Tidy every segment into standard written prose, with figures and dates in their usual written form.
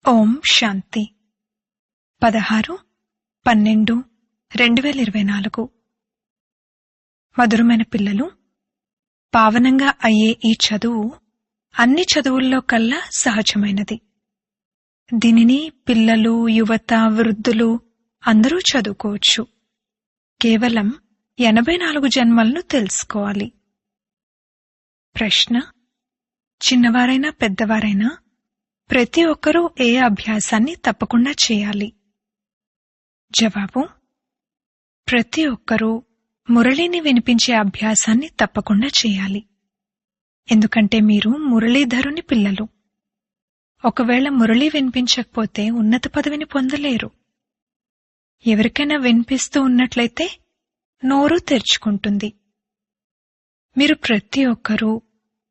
ఓం శాంతి 16/12/2024 మధురమైన పిల్లలు, పావనంగా అయ్యే ఈ చదువు అన్ని చదువుల్లో కల్లా సహజమైనది. దీనిని పిల్లలు, యువత, వృద్ధులు అందరూ చదువుకోవచ్చు. కేవలం 84 జన్మలను తెలుసుకోవాలి. ప్రశ్న: చిన్నవారైనా పెద్దవారైనా ప్రతి ఒక్కరూ ఏ అభ్యాసాన్ని తప్పకుండా చేయాలి? జవాబు: ప్రతి ఒక్కరూ మురళిని వినిపించే అభ్యాసాన్ని తప్పకుండా చేయాలి. ఎందుకంటే మీరు మురళీధరుని పిల్లలు. ఒకవేళ మురళి వినిపించకపోతే ఉన్నత పదవిని పొందలేరు. ఎవరికైనా వినిపిస్తూ ఉన్నట్లయితే నోరు తెరుచుకుంటుంది. మీరు ప్రతి ఒక్కరూ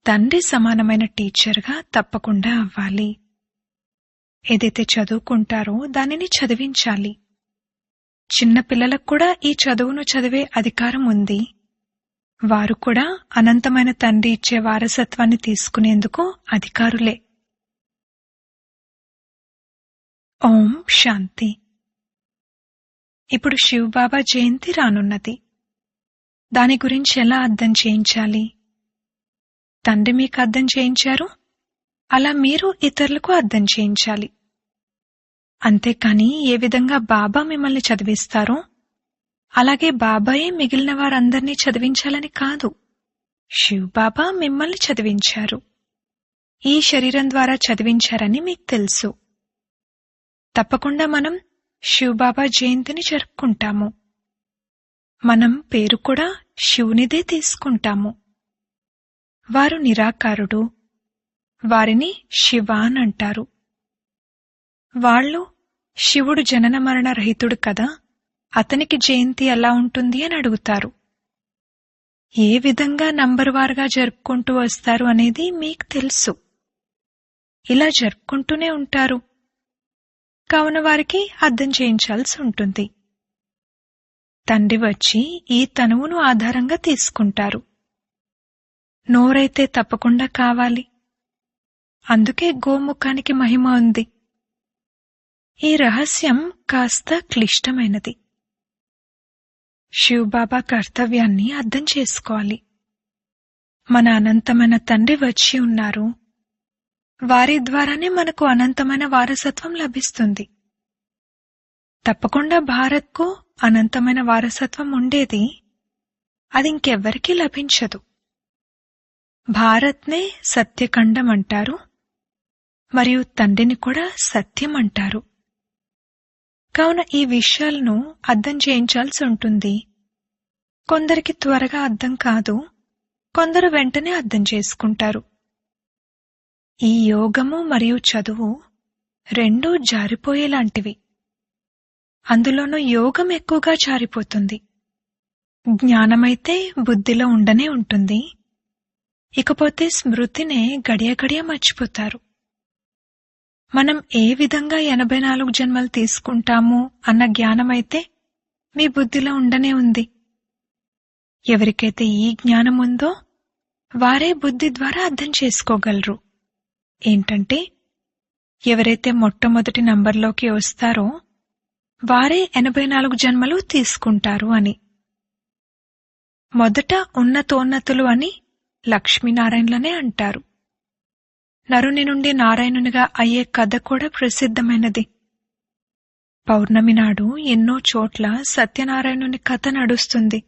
తండ్రి సమానమైన టీచర్గా తప్పకుండా అవ్వాలి. ఏదైతే చదువుకుంటారో దానిని చదివించాలి. చిన్న పిల్లలకు కూడా ఈ చదువును చదివే అధికారం ఉంది. వారు కూడా అనంతమైన తండ్రి ఇచ్చే వారసత్వాన్ని తీసుకునేందుకు అధికారులే. ఓం శాంతి. ఇప్పుడు శివబాబా జయంతి రానున్నది. దాని గురించి ఎలా అర్థం చేయించాలి? తండ్రి మీకు అర్థం చేయించారు, అలా మీరు ఇతరులకు అర్థం చేయించాలి. అంతేకాని ఏ విధంగా బాబా మిమ్మల్ని చదివిస్తారో అలాగే బాబాయే మిగిలిన వారందర్నీ చదివించాలని కాదు. శివబాబా మిమ్మల్ని చదివించారు. ఈ శరీరం ద్వారా చదివించారని మీకు తెలుసు. తప్పకుండా మనం శివబాబా జయంతిని జరుపుకుంటాము. మనం పేరు కూడా శివునిదే తీసుకుంటాము. వారు నిరాకారుడు. వారిని శివాన్ అంటారు. వాళ్ళు శివుడు జనన మరణ రహితుడు కదా, అతనికి జయంతి ఎలా ఉంటుంది అని అడుగుతారు. ఏ విధంగా నంబరువారుగా జరుపుకుంటూ వస్తారు అనేది మీకు తెలుసు. ఇలా జరుపుకుంటూనే ఉంటారు. కావున వారికి అర్థం చేయించాల్సి ఉంటుంది. తండ్రి వచ్చి ఈ తనువును ఆధారంగా తీసుకుంటారు. నోరైతే తప్పకుండా కావాలి. అందుకే గోముఖానికి మహిమ ఉంది. ఈ రహస్యం కాస్త క్లిష్టమైనది. శివబాబా కర్తవ్యాన్ని అర్థం చేసుకోవాలి. మన అనంతమైన తండ్రి వచ్చి ఉన్నారు. వారి ద్వారానే మనకు అనంతమైన వారసత్వం లభిస్తుంది. తప్పకుండా భారత్కు అనంతమైన వారసత్వం ఉండేది. అది ఇంకెవ్వరికీ లభించదు. భారత్నే సత్యఖండం అంటారు, మరియు తండ్రిని కూడా సత్యం అంటారు. కావున ఈ విషయాలను అర్థం చేయించాల్సి ఉంటుంది. కొందరికి త్వరగా అర్థం కాదు, కొందరు వెంటనే అర్థం చేసుకుంటారు. ఈ యోగము మరియు చదువు రెండూ జారిపోయేలాంటివి. అందులోనూ యోగం ఎక్కువగా జారిపోతుంది. జ్ఞానమైతే బుద్ధిలో ఉండనే ఉంటుంది. ఇకపోతే స్మృతినే గడియ గడియ మర్చిపోతారు. మనం ఏ విధంగా 84 జన్మలు తీసుకుంటాము అన్న జ్ఞానమైతే మీ బుద్ధిలో ఉండనే ఉంది. ఎవరికైతే ఈ జ్ఞానం ఉందో వారే బుద్ధి ద్వారా అర్థం చేసుకోగలరు. ఏంటంటే ఎవరైతే మొట్టమొదటి నంబర్లోకి వస్తారో వారే 84 జన్మలు తీసుకుంటారు అని. మొదట ఉన్నతోన్నతులు అని లక్ష్మీనారాయణలనే అంటారు. నరుని నుండి నారాయణునిగా అయ్యే కథ కూడా ప్రసిద్ధమైనది. పౌర్ణమి నాడు ఎన్నో చోట్ల సత్యనారాయణుని కథ నడుస్తుంది.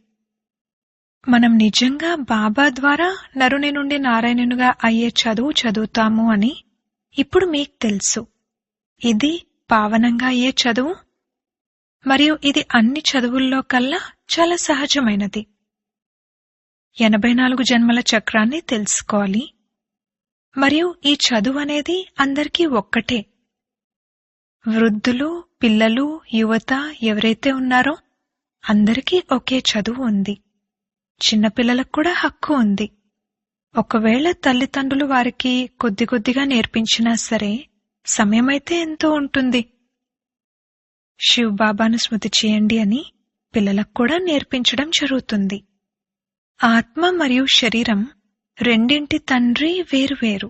మనం నిజంగా బాబా ద్వారా నరుని నుండి నారాయణునిగా అయ్యే చదువు చదువుతాము అని ఇప్పుడు మీకు తెలుసు. ఇది పావనంగా అయ్యే చదువు, మరియు ఇది అన్ని చదువుల్లో కల్లా చాలా సహజమైనది. 84 జన్మల చక్రాన్ని తెలుసుకోవాలి. మరియు ఈ చదువు అనేది అందరికీ ఒక్కటే. వృద్ధులు, పిల్లలు, యువత ఎవరైతే ఉన్నారో అందరికీ ఒకే చదువు ఉంది. చిన్నపిల్లలకు కూడా హక్కు ఉంది. ఒకవేళ తల్లిదండ్రులు వారికి కొద్ది కొద్దిగా నేర్పించినా సరే సమయమైతే ఎంతో ఉంటుంది. శివబాబాను స్మృతి చేయండి అని పిల్లలకు కూడా నేర్పించడం జరుగుతుంది. ఆత్మ మరియు శరీరం రెండింటి తండ్రి వేరువేరు.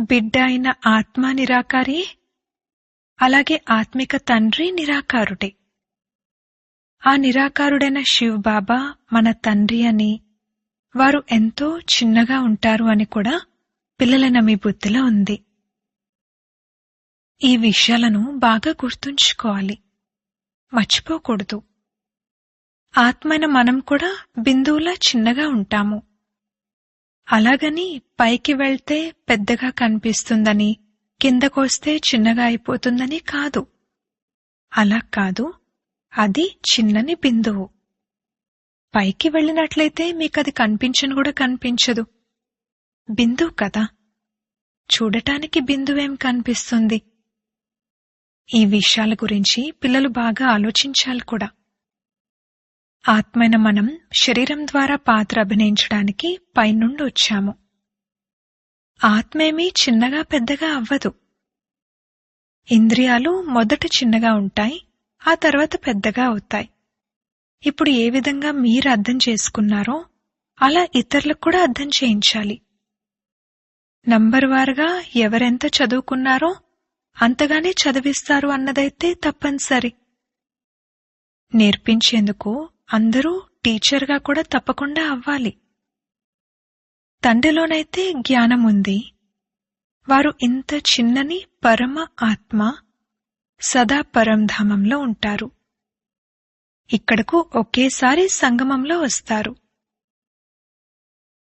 బిడ్డ అయిన ఆత్మ నిరాకారి, అలాగే ఆత్మిక తండ్రి నిరాకారుడే. ఆ నిరాకారుడైన శివ్ బాబా మన తండ్రి అని, వారు ఎంతో చిన్నగా ఉంటారు అని కూడా పిల్లలైన మీ బుద్ధిలో ఉంది. ఈ విషయాలను బాగా గుర్తుంచుకోవాలి, మర్చిపోకూడదు. ఆత్మైన మనం కూడా బిందువులా చిన్నగా ఉంటాము. అలాగని పైకి వెళ్తే పెద్దగా కనిపిస్తుందని, కిందకొస్తే చిన్నగా అయిపోతుందని కాదు. అలా కాదు, అది చిన్నని బిందువు. పైకి వెళ్ళినట్లయితే మీకది కనిపించను కూడా కనిపించదు. బిందువు కదా, చూడటానికి బిందువేం కనిపిస్తుంది. ఈ విషయాల గురించి పిల్లలు బాగా ఆలోచించాలి కూడా. ఆత్మైన మనం శరీరం ద్వారా పాత్ర అభినయించడానికి పైనుండి వచ్చాము. ఆత్మేమీ చిన్నగా పెద్దగా అవ్వదు. ఇంద్రియాలు మొదట చిన్నగా ఉంటాయి, ఆ తర్వాత పెద్దగా అవుతాయి. ఇప్పుడు ఏ విధంగా మీరు అర్థం చేసుకున్నారో అలా ఇతరులకు కూడా అర్థం చేయించాలి. నంబర్ వారుగా ఎవరెంత చదువుకున్నారో అంతగానే చదివిస్తారు అన్నదైతే తప్పనిసరి. నేర్పించేందుకు అందరూ టీచర్గా కూడా తప్పకుండా అవ్వాలి. తండ్రిలోనైతే జ్ఞానం ఉంది. వారు ఇంత చిన్నని పరమ ఆత్మ సదా పరంధామంలో ఉంటారు. ఇక్కడకు ఒకేసారి సంగమంలో వస్తారు.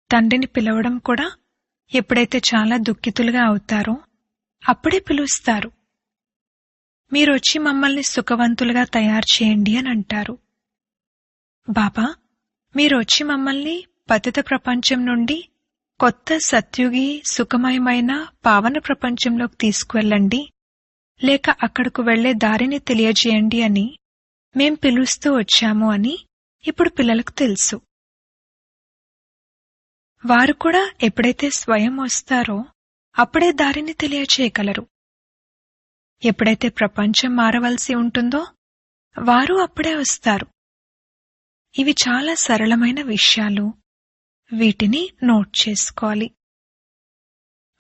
తండ్రిని పిలవడం కూడా ఎప్పుడైతే చాలా దుఃఖితులుగా అవుతారో అప్పుడే పిలుస్తారు. మీరొచ్చి మమ్మల్ని సుఖవంతులుగా తయారు చేయండి అని అంటారు. బాబా, మీరొచ్చి మమ్మల్ని పతిత ప్రపంచం నుండి కొత్త సత్యుగి సుఖమయమైన పావన ప్రపంచంలోకి తీసుకువెళ్ళండి, లేక అక్కడకు వెళ్లే దారిని తెలియజేయండి అని మేం పిలుస్తూ వచ్చాము అని ఇప్పుడు పిల్లలకు తెలుసు. వారు కూడా ఎప్పుడైతే స్వయం వస్తారో అప్పుడే దారిని తెలియచేయగలరు. ఎప్పుడైతే ప్రపంచం మారవలసి ఉంటుందో వారు అప్పుడే వస్తారు. ఇవి చాలా సరళమైన విషయాలు. వీటిని నోట్ చేసుకోవాలి.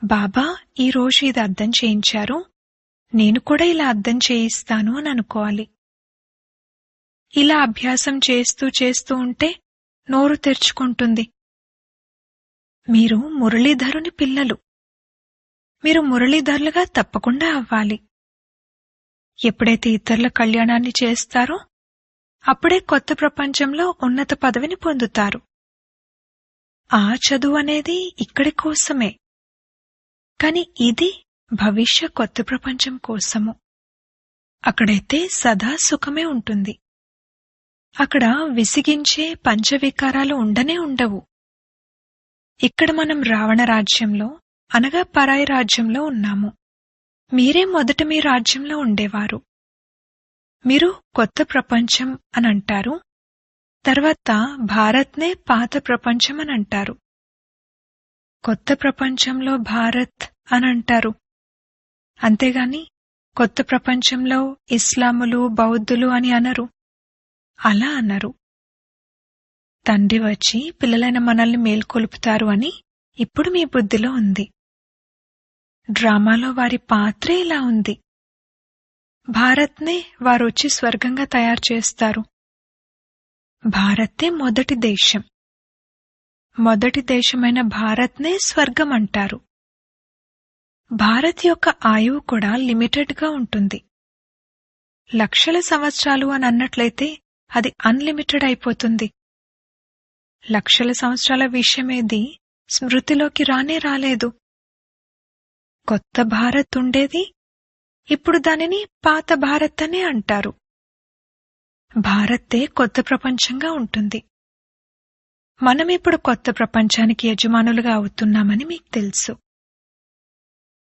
బాబా ఈరోజు ఇది అర్థం చేయించారు, నేను కూడా ఇలా అర్థం చేయిస్తాను అని అనుకోవాలి. ఇలా అభ్యాసం చేస్తూ చేస్తూ ఉంటే నోరు తెరుచుకుంటుంది. మీరు మురళీధరుని పిల్లలు. మీరు మురళీధరులుగా తప్పకుండా అవ్వాలి. ఎప్పుడైతే ఇతరుల కళ్యాణాన్ని చేస్తారో అప్పుడే కొత్త ప్రపంచంలో ఉన్నత పదవిని పొందుతారు. ఆ చదువు అనేది ఇక్కడి కోసమే, కాని ఇది భవిష్య కొత్త ప్రపంచం కోసము. అక్కడైతే సదా సుఖమే ఉంటుంది. అక్కడ విసిగించే పంచవికారాలు ఉండనే ఉండవు. ఇక్కడ మనం రావణ రాజ్యంలో అనగా పరాయి రాజ్యంలో ఉన్నాము. మీరే మొదట మీ రాజ్యంలో ఉండేవారు. మీరు కొత్త ప్రపంచం అనంటారు, తర్వాత భారత్నే పాత ప్రపంచం అనంటారు. కొత్త ప్రపంచంలో భారత్ అనంటారు. అంతేగాని కొత్త ప్రపంచంలో ఇస్లాములు బౌద్ధులు అని అనరు. అలా అనరు. తండ్రి వచ్చి పిల్లలైన మనల్ని మేల్కొలుపుతారు అని ఇప్పుడు మీ బుద్ధిలో ఉంది. డ్రామాలో వారి పాత్రే ఇలా ఉంది. భారత్నే వారొచ్చి స్వర్గంగా తయారు చేస్తారు. భారతే మొదటి దేశం. మొదటి దేశమైన భారత్నే స్వర్గం అంటారు. భారత్ యొక్క ఆయువు కూడా లిమిటెడ్గా ఉంటుంది. లక్షల సంవత్సరాలు అని అన్నట్లయితే అది అన్లిమిటెడ్ అయిపోతుంది. లక్షల సంవత్సరాల విషయమేది స్మృతిలోకి రానే రాలేదు. కొత్త భారత్ ఉండేది, ఇప్పుడు దానిని పాత భారత్ అనే అంటారు. భారతే కొత్త ప్రపంచంగా ఉంటుంది. మనమిప్పుడు కొత్త ప్రపంచానికి యజమానులుగా అవుతున్నామని మీకు తెలుసు.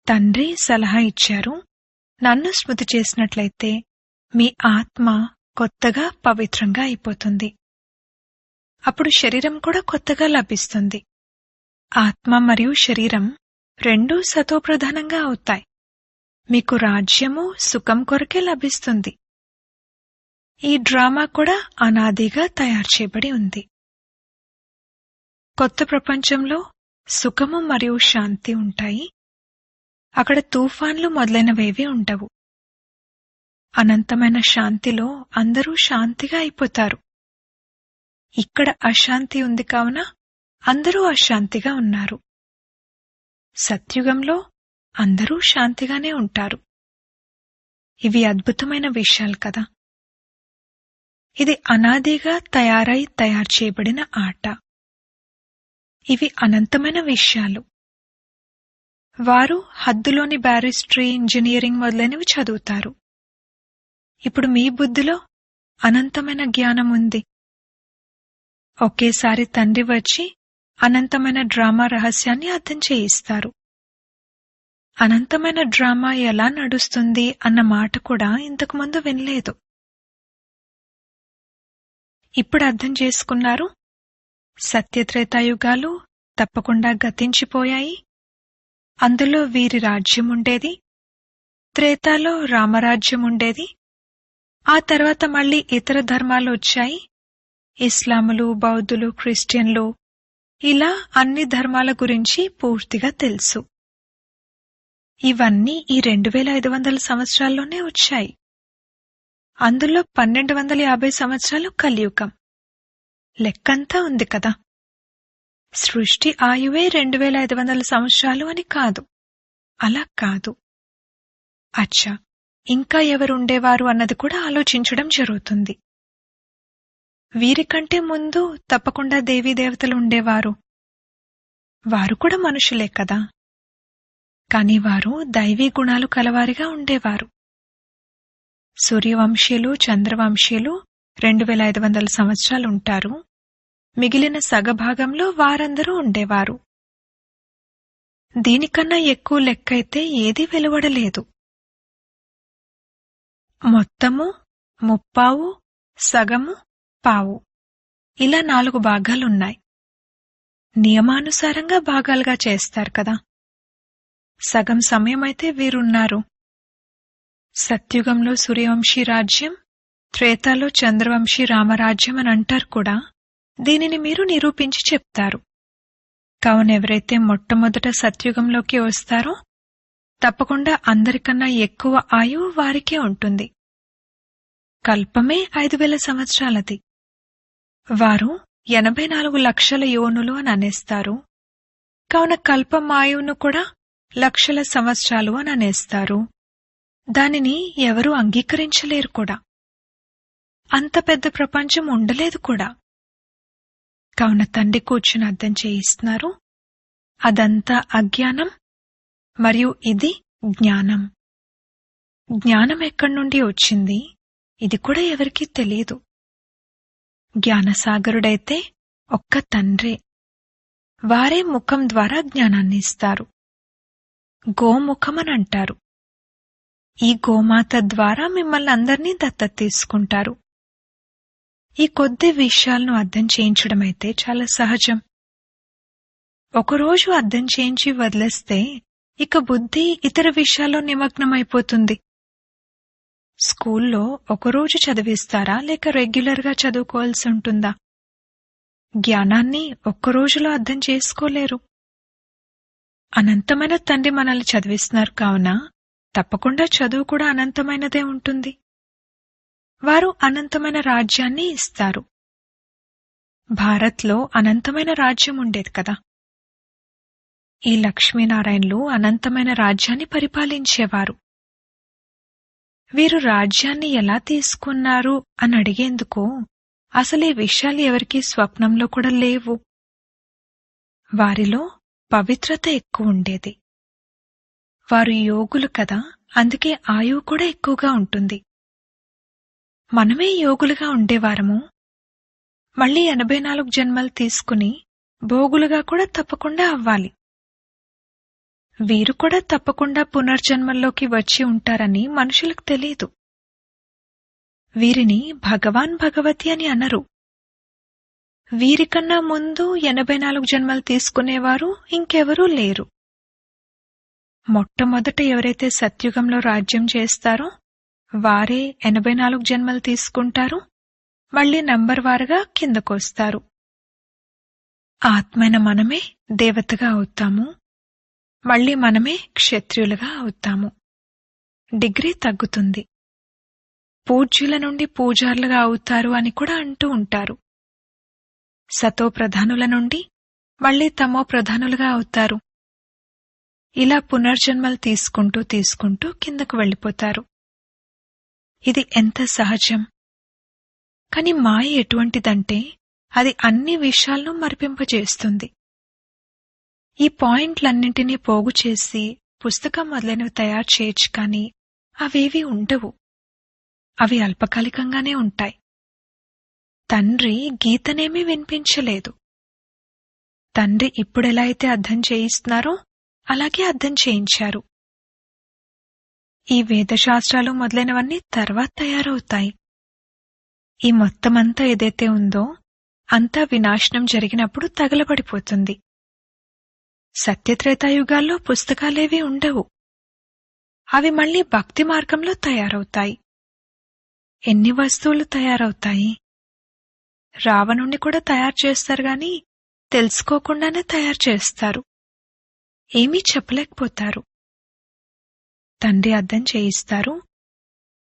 తండ్రి సలహా ఇచ్చారు, నన్ను స్మృతి చేసినట్లయితే మీ ఆత్మ కొత్తగా పవిత్రంగా అయిపోతుంది. అప్పుడు శరీరం కూడా కొత్తగా లభిస్తుంది. ఆత్మ మరియు శరీరం రెండూ సతోప్రధానంగా అవుతాయి. మీకు రాజ్యము సుఖం కొరకే లభిస్తుంది. ఈ డ్రామా కూడా అనాదిగా తయారు చేయబడి ఉంది. కొత్త ప్రపంచంలో సుఖము మరియు శాంతి ఉంటాయి. అక్కడ తుఫాన్లు మొదలైనవేవీ ఉండవు. అనంతమైన శాంతిలో అందరూ శాంతిగా అయిపోతారు. ఇక్కడ అశాంతి ఉంది కావున అందరూ అశాంతిగా ఉన్నారు. సత్యుగంలో అందరూ శాంతిగానే ఉంటారు. ఇవి అద్భుతమైన విషయాలు కదా. ఇది అనాదిగా తయారు చేయబడిన ఆట. ఇవి అనంతమైన విషయాలు. వారు హద్దులోని బ్యారిస్టరీ, ఇంజనీరింగ్ మొదలైనవి చదువుతారు. ఇప్పుడు మీ బుద్ధిలో అనంతమైన జ్ఞానం ఉంది. ఒకేసారి తండ్రి వచ్చి అనంతమైన డ్రామా రహస్యాన్ని అర్థం చేయిస్తారు. అనంతమైన డ్రామా ఎలా నడుస్తుంది అన్న మాట కూడా ఇంతకుముందు వినలేదు. ఇప్పుడు అర్థం చేసుకున్నారు. సత్యత్రేతాయుగాలు తప్పకుండా గతించిపోయాయి. అందులో వీరి రాజ్యం ఉండేది. త్రేతాలో రామరాజ్యం ఉండేది. ఆ తర్వాత మళ్లీ ఇతర ధర్మాలు వచ్చాయి. ఇస్లాములు, బౌద్ధులు, క్రిస్టియన్లు, ఇలా అన్ని ధర్మాల గురించి పూర్తిగా తెలుసు. ఇవన్నీ ఈ 2500 సంవత్సరాల్లోనే వచ్చాయి. అందులో 1250 సంవత్సరాలు కలియుగం. లెక్కంతా ఉంది కదా. సృష్టి ఆయువే 2500 సంవత్సరాలు అని కాదు. అలా కాదు. అచ్చా, ఇంకా ఎవరుండేవారు అన్నది కూడా ఆలోచించడం జరుగుతుంది. వీరికంటే ముందు తప్పకుండా దేవీదేవతలు ఉండేవారు. వారు కూడా మనుషులే కదా. కాని వారు దైవీ గుణాలు కలవారిగా ఉండేవారు. సూర్యవంశీయులు, చంద్రవంశీయులు 2500 సంవత్సరాలుంటారు. మిగిలిన సగభాగంలో వారందరూ ఉండేవారు. దీనికన్నా ఎక్కువ లెక్కైతే ఏదీ వెలువడలేదు. మొత్తము, ముప్పావు, సగము, పావు, ఇలా 4 భాగాలున్నాయి. నియమానుసారంగా భాగాలుగా చేస్తారు కదా. సగం సమయమైతే వీరున్నారు. సత్యుగంలో సూర్యవంశీ రాజ్యం, త్రేతాలో చంద్రవంశీ రామరాజ్యం అని అంటారు కూడా. దీనిని మీరు నిరూపించి చెప్తారు. కావునెవరైతే మొట్టమొదట సత్యుగంలోకి వస్తారో తప్పకుండా అందరికన్నా ఎక్కువ ఆయువు వారికే ఉంటుంది. కల్పమే 5000 సంవత్సరాలది. వారు 84 లక్షల యోనులు అని అనేస్తారు. కావున కల్పం ఆయువును కూడా లక్షల సంవత్సరాలు అని అనేస్తారు. దానిని ఎవరూ అంగీకరించలేరు కూడా. అంత పెద్ద ప్రపంచం ఉండలేదు కూడా. కావున తండ్రి కూర్చుని అర్థం చేయిస్తున్నారు. అదంతా అజ్ఞానం మరియు ఇది జ్ఞానం. జ్ఞానం ఎక్కడి నుండి వచ్చింది ఇది కూడా ఎవరికీ తెలియదు. జ్ఞానసాగరుడైతే ఒక్క తండ్రే. వారే ముఖం ద్వారా జ్ఞానాన్ని ఇస్తారు. గోముఖమనంటారు. ఈ గోమాత ద్వారా మిమ్మల్ని అందర్నీ దత్తత తీసుకుంటారు. ఈ కొద్ది విషయాలను అర్థం చేయించడమైతే చాలా సహజం. ఒకరోజు అర్థం చేయించి వదిలేస్తే ఇక బుద్ధి ఇతర విషయాల్లో నిమగ్నమైపోతుంది. స్కూల్లో ఒకరోజు చదివిస్తారా లేక రెగ్యులర్గా చదువుకోవాల్సి ఉంటుందా? జ్ఞానాన్ని ఒక్కరోజులో అర్థం చేసుకోలేరు. అనంతమైన తండ్రి మనల్ని చదివిస్తున్నారు కావున తప్పకుండా చదువు కూడా అనంతమైనదే ఉంటుంది. వారు అనంతమైన రాజ్యాన్ని ఇస్తారు. భారత్లో అనంతమైన రాజ్యం ఉండేది కదా. ఈ లక్ష్మీనారాయణలు అనంతమైన రాజ్యాన్ని పరిపాలించేవారు. వీరు రాజ్యాన్ని ఎలా తీసుకున్నారు అని అడిగేందుకు అసలే విషయాలు ఎవరికీ స్వప్నంలో కూడా లేవు. వారిలో పవిత్రత ఎక్కువ ఉండేది. వారు యోగులు కదా, అందుకే ఆయువు కూడా ఎక్కువగా ఉంటుంది. మనమే యోగులుగా ఉండేవారము. మళ్లీ 84 జన్మలు తీసుకుని భోగులుగా కూడా తప్పకుండా అవ్వాలి. వీరు కూడా తప్పకుండా పునర్జన్మల్లోకి వచ్చి ఉంటారని మనుషులకు తెలీదు. వీరిని భగవాన్ భగవతి అని అనరు. వీరికన్నా ముందు 84 జన్మలు తీసుకునేవారు ఇంకెవరూ లేరు. మొట్టమొదట ఎవరైతే సత్యుగంలో రాజ్యం చేస్తారో వారే 84 జన్మలు తీసుకుంటారు. మళ్లీ నంబర్ వారుగా కిందకొస్తారు. ఆత్మైన మనమే దేవతగా అవుతాము. మళ్లీ మనమే క్షత్రియులుగా అవుతాము. డిగ్రీ తగ్గుతుంది. పూజ్యుల నుండి పూజారులుగా అవుతారు అని కూడా అంటూ ఉంటారు. సతో ప్రధానుల నుండి మళ్లీ తమో ప్రధానులుగా అవుతారు. ఇలా పునర్జన్మలు తీసుకుంటూ తీసుకుంటూ కిందకు వెళ్ళిపోతారు. ఇది ఎంత సహజం. కాని మాయ ఎటువంటిదంటే అది అన్ని విషయాలను మరిపింపజేస్తుంది. ఈ పాయింట్లన్నింటినీ పోగు చేసి పుస్తకం మొదలైనవి తయారు చేయొచ్చు, కాని అవేవీ ఉండవు. అవి అల్పకాలికంగానే ఉంటాయి. తండ్రి గీతనేమీ వినిపించలేదు. తండ్రి ఇప్పుడెలా అయితే అర్థం చేయిస్తున్నారో అలాగే అర్థం చేయించారు. ఈ వేదశాస్త్రాలు మొదలైనవన్నీ తర్వాత తయారవుతాయి. ఈ మొత్తమంతా ఏదైతే ఉందో అంతా వినాశనం జరిగినప్పుడు తగలబడిపోతుంది. సత్యత్రేతాయుగాల్లో పుస్తకాలేవీ ఉండవు. అవి మళ్లీ భక్తి మార్గంలో తయారవుతాయి. ఎన్ని వస్తువులు తయారవుతాయి? రావణుణ్ణి కూడా తయారు చేస్తారు గాని తెలుసుకోకుండానే తయారు చేస్తారు. ఏమీ చెప్పలేకపోతారు. తండ్రి అర్థం చేయిస్తారు.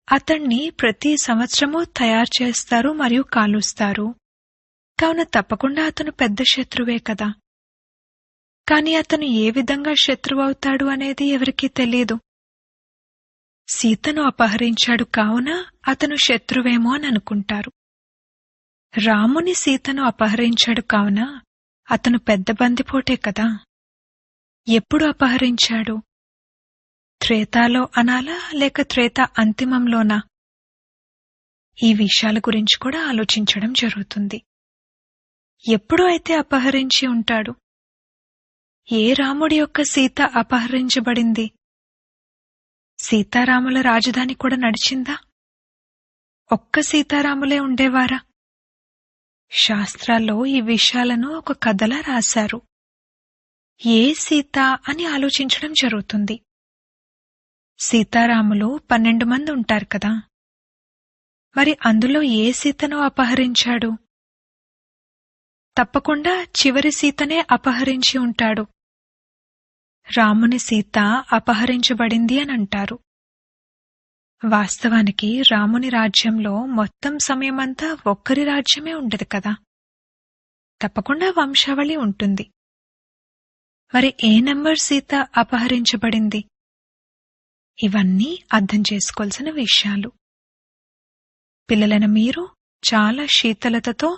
అతణ్ణి ప్రతి సంవత్సరమూ తయారు చేస్తారు మరియు కాలుస్తారు. కావున తప్పకుండా అతను పెద్ద శత్రువే కదా. కాని అతను ఏ విధంగా శత్రువవుతాడు అనేది ఎవరికీ తెలీదు. సీతను అపహరించాడు కావున అతను శత్రువేమో అని అనుకుంటారు. రాముని సీతను అపహరించాడు కావున అతను పెద్ద బందిపోటే కదా. ఎప్పుడు అపహరించాడు? త్రేతాలో అనాలా లేక త్రేత అంతిమంలోనా? ఈ విషయాల గురించి కూడా ఆలోచించడం జరుగుతుంది. ఎప్పుడు అయితే అపహరించి ఉంటాడు? ఏ రాముడి యొక్క సీత అపహరించబడింది? సీతారాముల రాజధాని కూడా నడిచిందా? ఒక్క సీతారాములే ఉండేవారా? శాస్త్రాల్లో ఈ విషయాలను ఒక కథలా రాశారు. ఏ సీత అని ఆలోచించడం జరుగుతుంది. సీతారాములు 12 మంది ఉంటారు కదా. మరి అందులో ఏ సీతను అపహరించాడు? తప్పకుండా చివరి సీతనే అపహరించి ఉంటాడు. రాముని సీత అపహరించబడింది అని అంటారు. వాస్తవానికి రాముని రాజ్యంలో మొత్తం సమయమంతా ఒక్కరి రాజ్యమే ఉండదు కదా. తప్పకుండా వంశావళి ఉంటుంది. మరి ఏ నంబర్ సీత అపహరించబడింది? ఇవన్నీ అర్థం చేసుకోవాల్సిన విషయాలు. పిల్లలైన మీరు చాలా శీతలతతో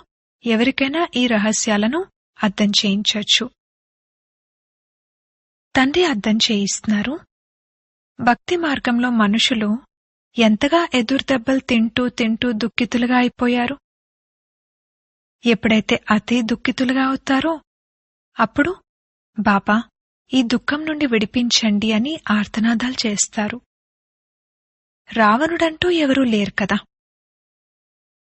ఎవరికైనా ఈ రహస్యాలను అర్థం చేయించొచ్చు. తండ్రి అర్థం చేయిస్తున్నారు. భక్తి మార్గంలో మనుషులు ఎంతగా ఎదురుదెబ్బలు తింటూ తింటూ దుఃఖితులుగా అయిపోయారు. ఎప్పుడైతే అతి దుఃఖితులుగా అవుతారో అప్పుడు బాబా ఈ దుఃఖం నుండి విడిపించండి అని ఆర్తనాదాలు చేస్తారు. రావణుడంటూ ఎవరూ లేరు కదా.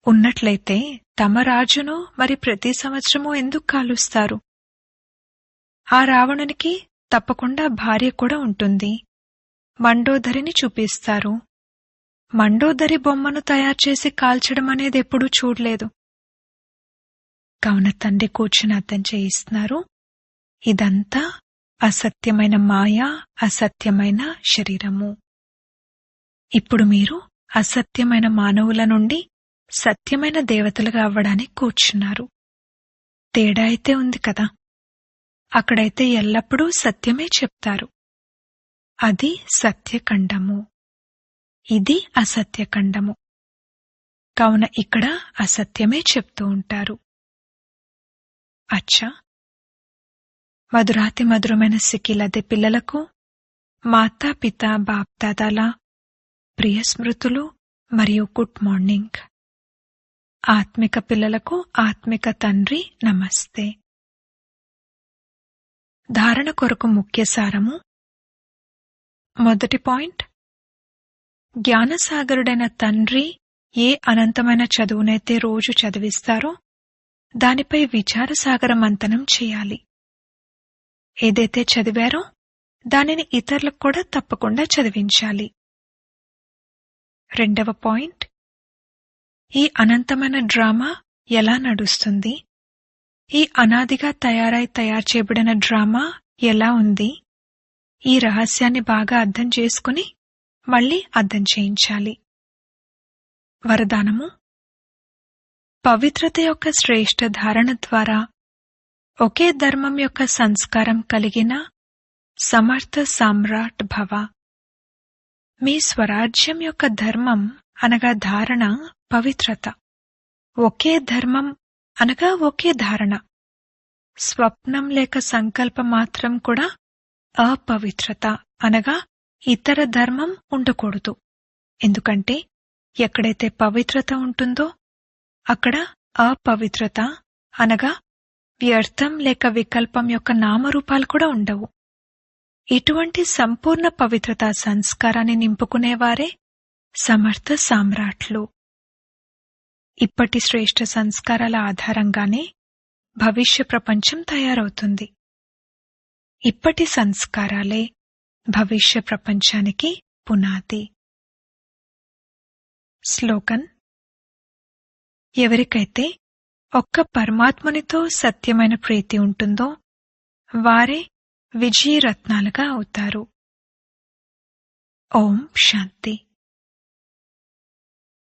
ఉన్నట్లయితే తమ రాజును మరి ప్రతి సంవత్సరమూ ఎందుకు కాలుస్తారు? ఆ రావణునికి తప్పకుండా భార్య కూడా ఉంటుంది. మండోదరిని చూపిస్తారు. మండోదరి బొమ్మను తయారుచేసి కాల్చడం అనేది ఎప్పుడూ చూడలేదు. కావున తండ్రి కూర్చుని అర్థం చేయిస్తున్నారు. ఇదంతా అసత్యమైన మాయ, అసత్యమైన శరీరము. ఇప్పుడు మీరు అసత్యమైన మానవుల నుండి సత్యమైన దేవతలుగా అవ్వడానికి కూర్చున్నారు. తేడా అయితే ఉంది కదా. అక్కడైతే ఎల్లప్పుడూ సత్యమే చెప్తారు. అది సత్యఖండము, ఇది అసత్యఖండము. కావున ఇక్కడ అసత్యమే చెప్తూ ఉంటారు. అచ్చా, మధురాతి మధురమైన సిక్కిలదే పిల్లలకు మాతాపిత బాప్దాదాల ప్రియ స్మృతులు మరియు గుడ్ మార్నింగ్. ఆత్మిక పిల్లలకు ఆత్మిక తండ్రి నమస్తే. ధారణ కొరకు ముఖ్య సారము. మొదటి పాయింట్, జ్ఞానసాగరుడైన తండ్రి ఏ అనంతమైన చదువునైతే రోజు చదివిస్తారో దానిపై విచారసాగర మంథనం చేయాలి. ఏదైతే చదివారో దానిని ఇతరులకు కూడా తప్పకుండా చదివించాలి. రెండవ పాయింట్, ఈ అనంతమైన డ్రామా ఎలా నడుస్తుంది? ఈ అనాదిగా తయారు చేయబడిన డ్రామా ఎలా ఉంది? ఈ రహస్యాన్ని బాగా అర్థం చేసుకుని మళ్లీ అర్థం చేయించాలి. వరదానము: పవిత్రత యొక్క శ్రేష్ఠ ధారణ ద్వారా ఒకే ధర్మం యొక్క సంస్కారం కలిగిన సమర్థ సామ్రాట్ భవ. మీ స్వరాజ్యం యొక్క ధర్మం అనగా ధారణ పవిత్రత. ఒకే ధర్మం అనగా ఒకే ధారణ. స్వప్నం లేక సంకల్పం మాత్రం కూడా అపవిత్రత అనగా ఇతర ధర్మం ఉండకూడదు. ఎందుకంటే ఎక్కడైతే పవిత్రత ఉంటుందో అక్కడ అపవిత్రత అనగా వ్యర్థం లేక వికల్పం యొక్క నామరూపాలు కూడా ఉండవు. ఇటువంటి సంపూర్ణ పవిత్రతా సంస్కారాన్ని నింపుకునేవారే సమర్థ సామ్రాట్లు. ఇప్పటి శ్రేష్ఠ సంస్కారాల ఆధారంగానే భవిష్య ప్రపంచం తయారవుతుంది. ఇప్పటి సంస్కారాలే భవిష్య ప్రపంచానికి పునాది. స్లోగన్: ఎవరికైతే ఒక్క పరమాత్మునితో సత్యమైన ప్రీతి ఉంటుందో వారే విజయరత్నాలుగా అవుతారు. ఓం శాంతి.